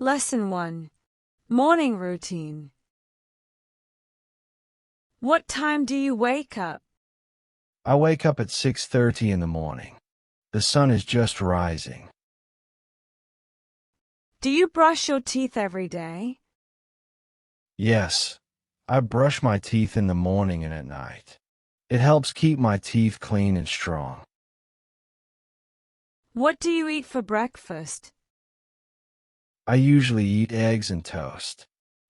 Lesson 1. Morning Routine. What time do you wake up? I wake up at 6:30 in the morning. The sun is just rising. Do you brush your teeth every day? Yes, I brush my teeth in the morning and at night. It helps keep my teeth clean and strong. What do you eat for breakfast? I usually eat eggs and toast.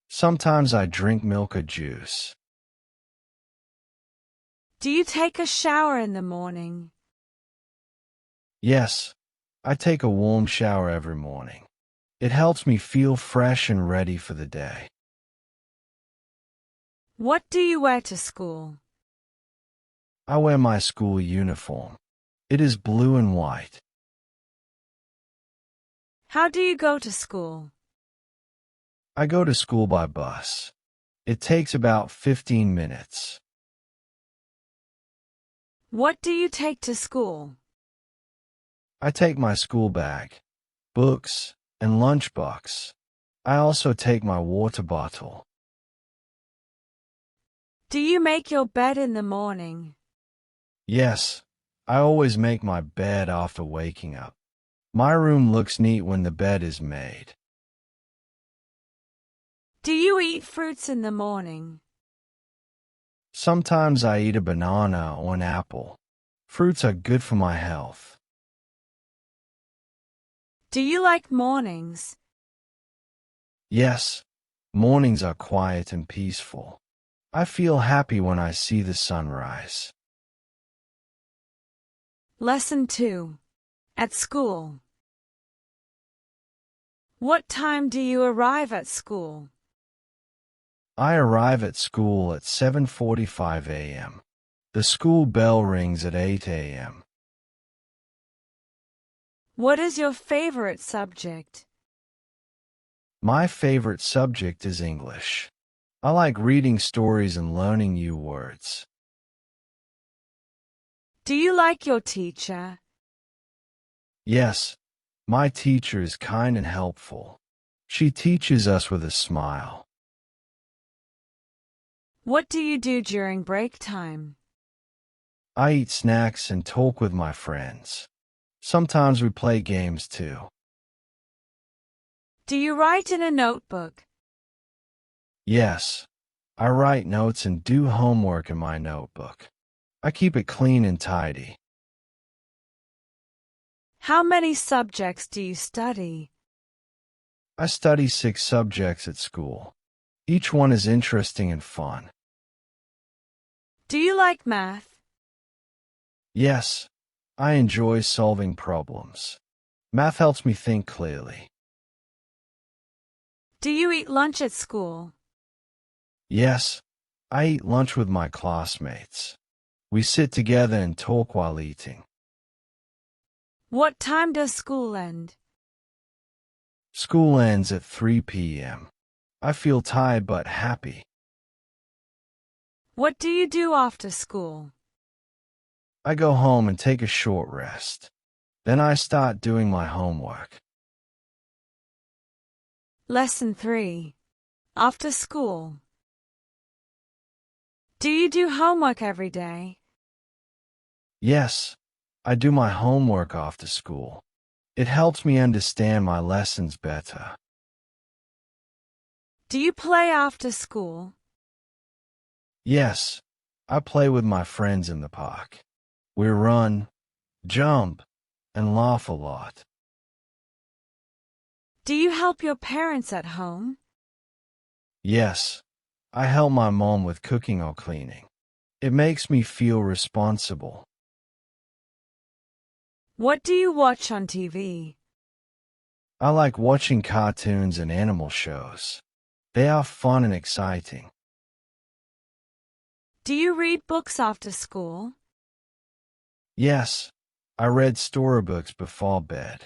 Sometimes I drink milk or juice. Do you take a shower in the morning? Yes, I take a warm shower every morning. It helps me feel fresh and ready for the day. What do you wear to school? I wear my school uniform. It is blue and white. How do you go to school? I go to school by bus. It takes about 15 minutes. What do you take to school? I take my school bag, books, and lunchbox. I also take my water bottle. Do you make your bed in the morning? Yes, I always make my bed after waking up. My room looks neat when the bed is made. Do you eat fruits in the morning? Sometimes I eat a banana or an apple. Fruits are good for my health. Do you like mornings? Yes, mornings are quiet and peaceful. I feel happy when I see the sunrise. Lesson 2. At school. What time do you arrive at school? I arrive at school at 7:45 a.m. The school bell rings at 8 a.m. What is your favorite subject? My favorite subject is English. I like reading stories and learning new words. Do you like your teacher? Yes, my teacher is kind and helpful. She teaches us with a smile. What do you do during break time? I eat snacks and talk with my friends. Sometimes we play games too. Do you write in a notebook? Yes, I write notes and do homework in my notebook. I keep it clean and tidy. How many subjects do you study? I study 6 subjects at school. Each one is interesting and fun. Do you like math? Yes, I enjoy solving problems. Math helps me think clearly. Do you eat lunch at school? Yes, I eat lunch with my classmates. We sit together and talk while eating. What time does school end? School ends at 3 p.m. I feel tired but happy. What do you do after school? I go home and take a short rest. Then I start doing my homework. Lesson 3. After school. Do you do homework every day? Yes, I do my homework after school. It helps me understand my lessons better. Do you play after school? Yes, I play with my friends in the park. We run, jump, and laugh a lot. Do you help your parents at home? Yes, I help my mom with cooking or cleaning. It makes me feel responsible. What do you watch on TV? I like watching cartoons and animal shows. They are fun and exciting. Do you read books after school? Yes, I read storybooks before bed.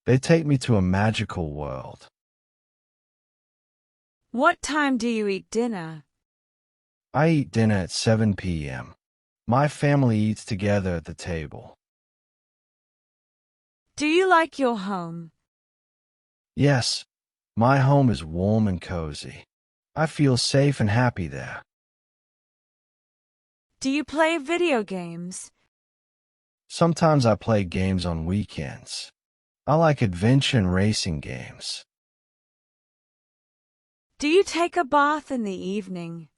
They take me to a magical world. What time do you eat dinner? I eat dinner at 7 p.m. My family eats together at the table. Do you like your home? Yes, My home is warm and cozy. I feel safe and happy there. Do you play video games? Sometimes I play games on weekends. I like adventure and racing games. Do you take a bath in the evening?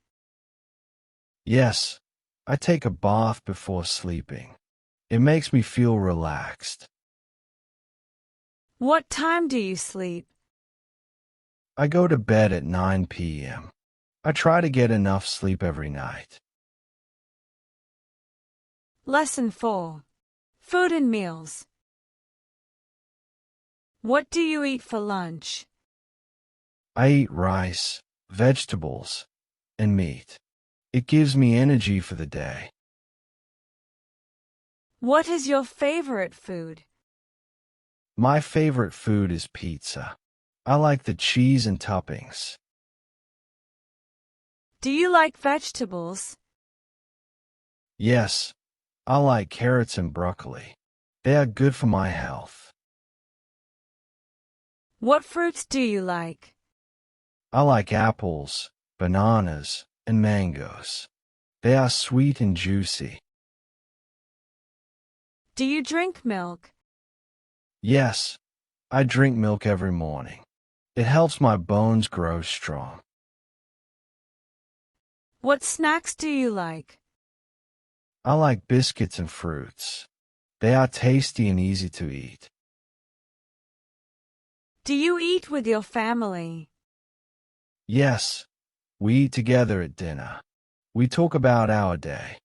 Yes, I take a bath before sleeping. It makes me feel relaxed. What time do you sleep? I go to bed at 9 p.m. I try to get enough sleep every night. Lesson 4. Food and meals. What do you eat for lunch? I eat rice, vegetables, and meat. It gives me energy for the day. What is your favorite food? My favorite food is pizza. I like the cheese and toppings. Do you like vegetables? Yes, I like carrots and broccoli. They are good for my health. What fruits do you like? I like apples, bananas, and mangoes. They are sweet and juicy. Do you drink milk? Yes, I drink milk every morning. It helps my bones grow strong. What snacks do you like? I like biscuits and fruits. They are tasty and easy to eat. Do you eat with your family? Yes, we eat together at dinner. We talk about our day.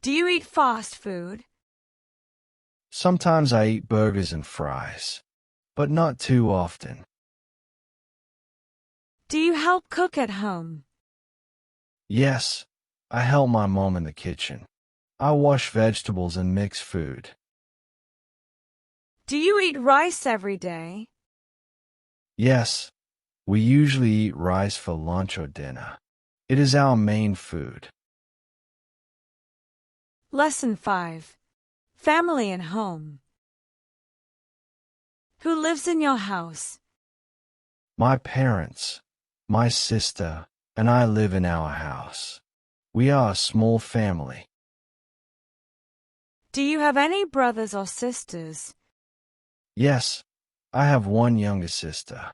Do you eat fast food? Sometimes I eat burgers and fries, but not too often. Do you help cook at home? Yes, I help my mom in the kitchen. I wash vegetables and mix food. Do you eat rice every day? Yes, we usually eat rice for lunch or dinner. It is our main food. Lesson 5. Family and home. Who lives in your house? My parents, my sister, and I live in our house. We are a small family. Do you have any brothers or sisters? Yes, I have one younger sister.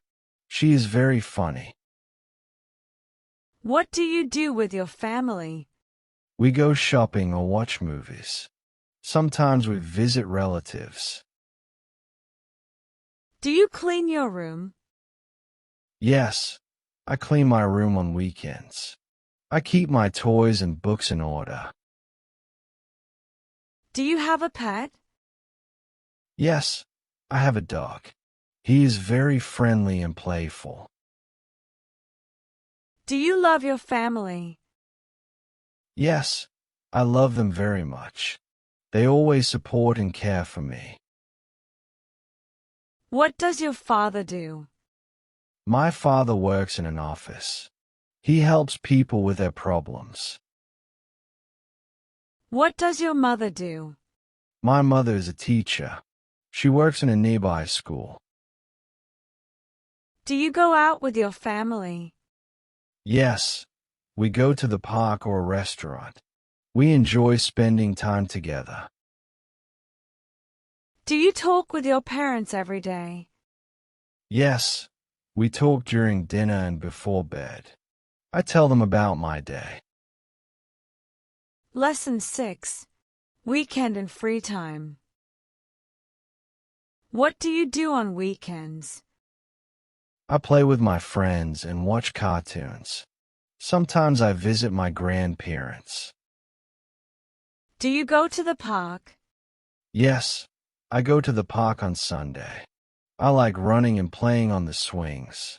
She is very funny. What do you do with your family? We go shopping or watch movies. Sometimes we visit relatives. Do you clean your room? Yes, I clean my room on weekends. I keep my toys and books in order. Do you have a pet? Yes, I have a dog. He is very friendly and playful. Do you love your family? Yes, I love them very much. They always support and care for me. What does your father do? My father works in an office. He helps people with their problems. What does your mother do? My mother is a teacher. She works in a nearby school. Do you go out with your family? Yes, we go to the park or a restaurant. We enjoy spending time together. Do you talk with your parents every day? Yes, we talk during dinner and before bed. I tell them about my day. Lesson 6. Weekend and free time. What do you do on weekends? I play with my friends and watch cartoons. Sometimes I visit my grandparents. Do you go to the park? Yes, I go to the park on Sunday. I like running and playing on the swings.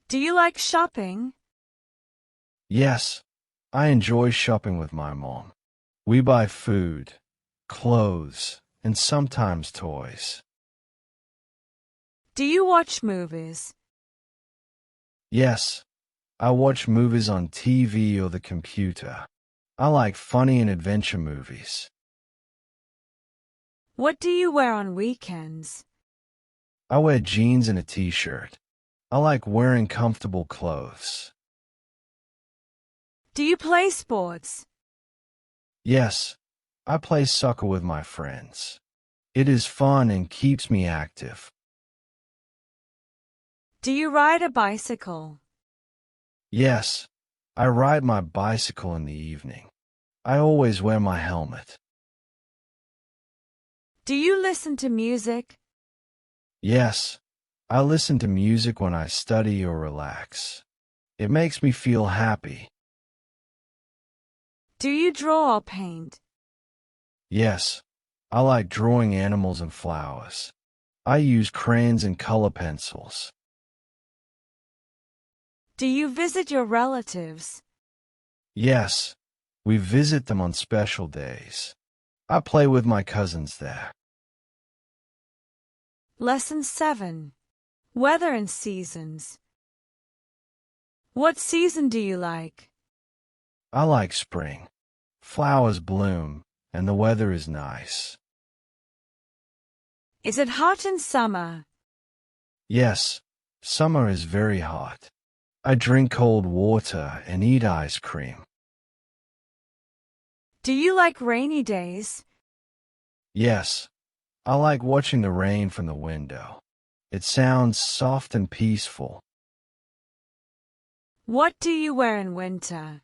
Do you like shopping? Yes, I enjoy shopping with my mom. We buy food, clothes, and sometimes toys. Do you watch movies? Yes, I watch movies on TV or the computer. I like funny and adventure movies. What do you wear on weekends? I wear jeans and a t-shirt. I like wearing comfortable clothes. Do you play sports? Yes, I play soccer with my friends. It is fun and keeps me active. Do you ride a bicycle? Yes, I ride my bicycle in the evening. I always wear my helmet. Do you listen to music? Yes, I listen to music when I study or relax. It makes me feel happy. Do you draw or paint? Yes, I like drawing animals and flowers. I use crayons and color pencils. Do you visit your relatives? Yes, we visit them on special days. I play with my cousins there. Lesson 7. Weather and seasons. What season do you like? I like spring. Flowers bloom, and the weather is nice. Is it hot in summer? Yes, summer is very hot. I drink cold water and eat ice cream. Do you like rainy days? Yes, I like watching the rain from the window. It sounds soft and peaceful. What do you wear in winter?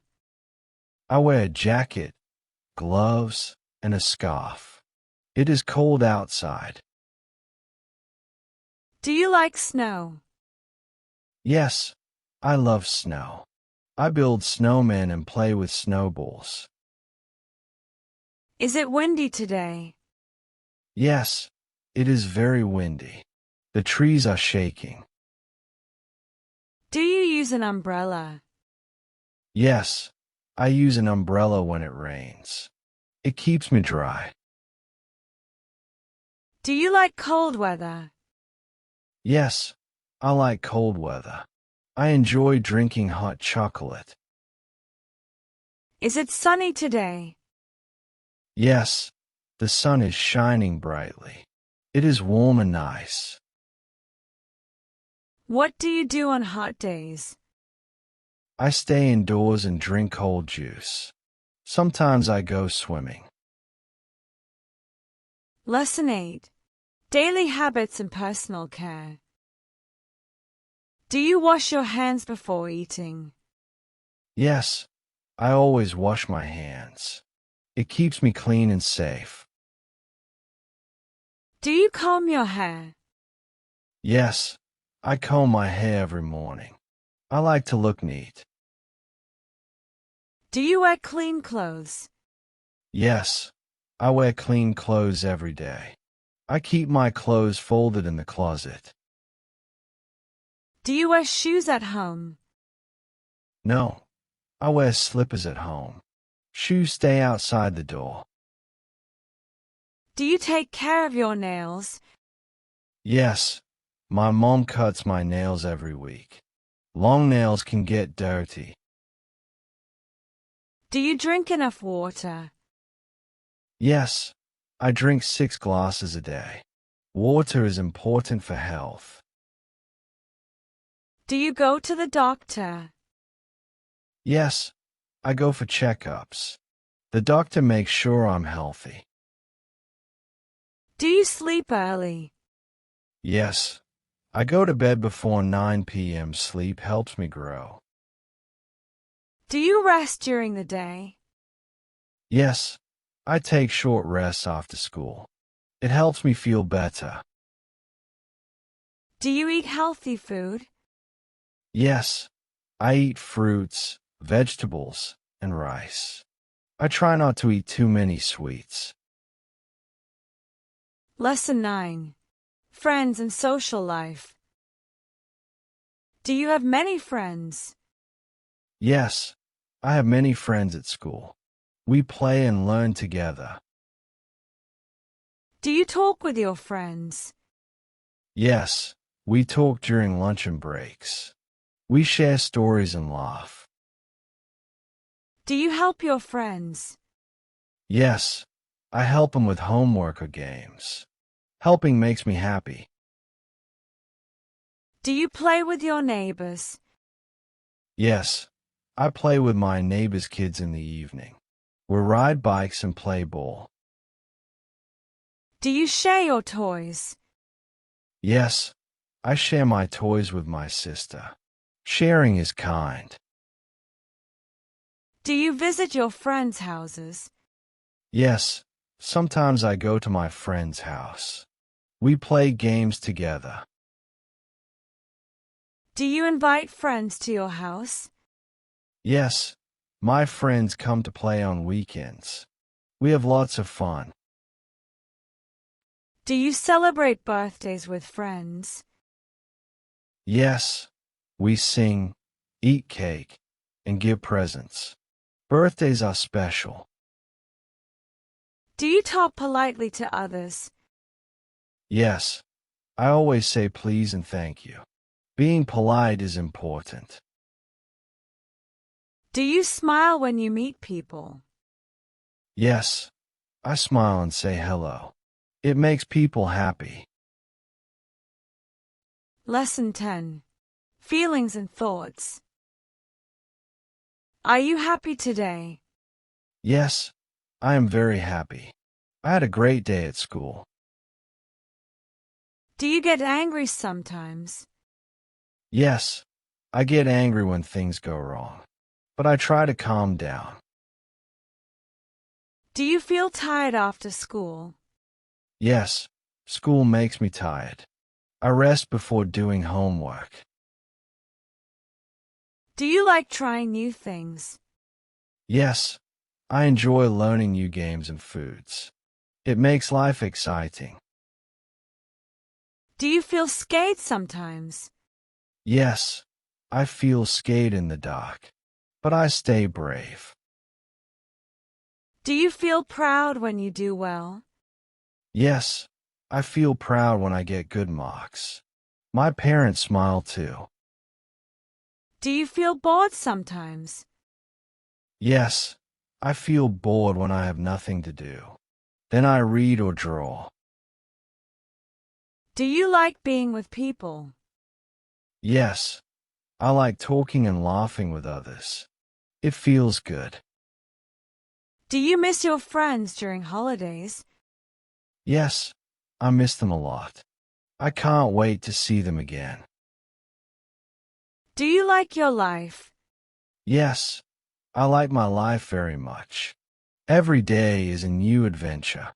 I wear a jacket, gloves, and a scarf. It is cold outside. Do you like snow? Yes, I love snow. I build snowmen and play with snowballs. Is it windy today? Yes, it is very windy. The trees are shaking. Do you use an umbrella? Yes, I use an umbrella when it rains. It keeps me dry. Do you like cold weather? Yes, I like cold weather. I enjoy drinking hot chocolate. Is it sunny today? Yes, the sun is shining brightly. It is warm and nice. What do you do on hot days? I stay indoors and drink cold juice. Sometimes I go swimming. Lesson 8. Daily habits and personal care. Do you wash your hands before eating? Yes, I always wash my hands. It keeps me clean and safe. Do you comb your hair? Yes, I comb my hair every morning. I like to look neat. Do you wear clean clothes? Yes, I wear clean clothes every day. I keep my clothes folded in the closet. Do you wear shoes at home? No, I wear slippers at home. Shoes stay outside the door. Do you take care of your nails? Yes, my mom cuts my nails every week. Long nails can get dirty. Do you drink enough water? Yes, I drink 6 glasses a day. Water is important for health. Do you go to the doctor? Yes, I go for checkups. The doctor makes sure I'm healthy. Do you sleep early? Yes, I go to bed before 9 p.m. Sleep helps me grow. Do you rest during the day? Yes, I take short rests after school. It helps me feel better. Do you eat healthy food? Yes, I eat fruits, vegetables, and rice. I try not to eat too many sweets. Lesson 9. Friends and social life. Do you have many friends? Yes, I have many friends at school. We play and learn together. Do you talk with your friends? Yes, we talk during lunch and breaks. We share stories and laugh. Do you help your friends? Yes, I help them with homework or games. Helping makes me happy. Do you play with your neighbors? Yes, I play with my neighbor's kids in the evening. We ride bikes and play ball. Do you share your toys? Yes, I share my toys with my sister. Sharing is kind. Do you visit your friends' houses? Yes, sometimes I go to my friend's house. We play games together. Do you invite friends to your house? Yes, my friends come to play on weekends. We have lots of fun. Do you celebrate birthdays with friends? Yes, we sing, eat cake, and give presents. Birthdays are special. Do you talk politely to others? Yes, I always say please and thank you. Being polite is important. Do you smile when you meet people? Yes, I smile and say hello. It makes people happy. Lesson 10. Feelings and thoughts. Are you happy today? Yes, I am very happy. I had a great day at school. Do you get angry sometimes? Yes, I get angry when things go wrong, but I try to calm down. Do you feel tired after school? Yes, school makes me tired. I rest before doing homework. Do you like trying new things? Yes, I enjoy learning new games and foods. It makes life exciting. Do you feel scared sometimes? Yes, I feel scared in the dark, but I stay brave. Do you feel proud when you do well? Yes, I feel proud when I get good marks. My parents smile too. Do you feel bored sometimes? Yes, I feel bored when I have nothing to do. Then I read or draw. Do you like being with people? Yes, I like talking and laughing with others. It feels good. Do you miss your friends during holidays? Yes, I miss them a lot. I can't wait to see them again. Do you like your life? Yes, I like my life very much. Every day is a new adventure.